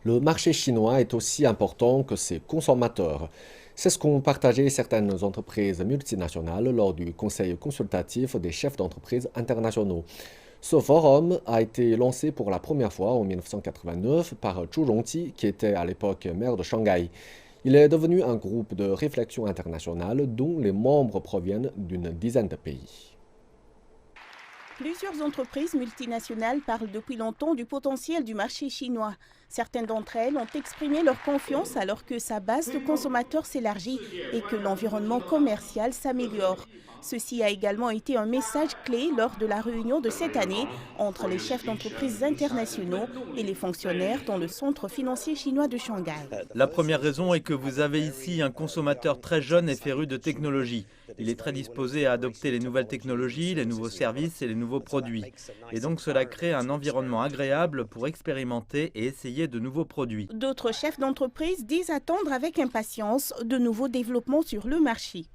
Le marché chinois est aussi important que ses consommateurs. C'est ce qu'ont partagé certaines entreprises multinationales lors du Conseil consultatif des chefs d'entreprise internationaux. Ce forum a été lancé pour la première fois en 1989 par Zhu Rongqi, qui était à l'époque maire de Shanghai. Il est devenu un groupe de réflexion internationale dont les membres proviennent d'une dizaine de pays. Plusieurs entreprises multinationales parlent depuis longtemps du potentiel du marché chinois. Certaines d'entre elles ont exprimé leur confiance alors que sa base de consommateurs s'élargit et que l'environnement commercial s'améliore. Ceci a également été un message clé lors de la réunion de cette année entre les chefs d'entreprises internationaux et les fonctionnaires dans le centre financier chinois de Shanghai. La première raison est que vous avez ici un consommateur très jeune et féru de technologie. Il est très disposé à adopter les nouvelles technologies, les nouveaux services et les nouveaux produits. Et donc cela crée un environnement agréable pour expérimenter et essayer de nouveaux produits. D'autres chefs d'entreprise disent attendre avec impatience de nouveaux développements sur le marché.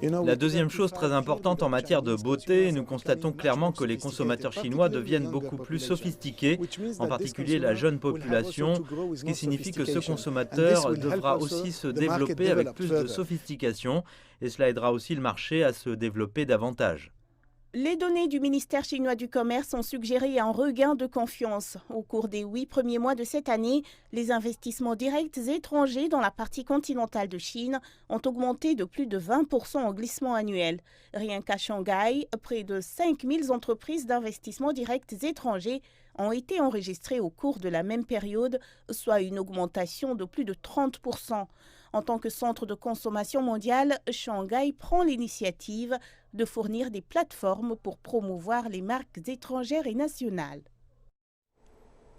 La deuxième chose très importante en matière de beauté, nous constatons clairement que les consommateurs chinois deviennent beaucoup plus sophistiqués, en particulier la jeune population, ce qui signifie que ce consommateur devra aussi se développer avec plus de sophistication et cela aidera aussi le marché à se développer davantage. Les données du ministère chinois du Commerce ont suggéré un regain de confiance. Au cours des 8 premiers mois de cette année, les investissements directs étrangers dans la partie continentale de Chine ont augmenté de plus de 20% en glissement annuel. Rien qu'à Shanghai, près de 5000 entreprises d'investissements directs étrangers ont été enregistrées au cours de la même période, soit une augmentation de plus de 30%. En tant que centre de consommation mondiale, Shanghai prend l'initiative de fournir des plateformes pour promouvoir les marques étrangères et nationales.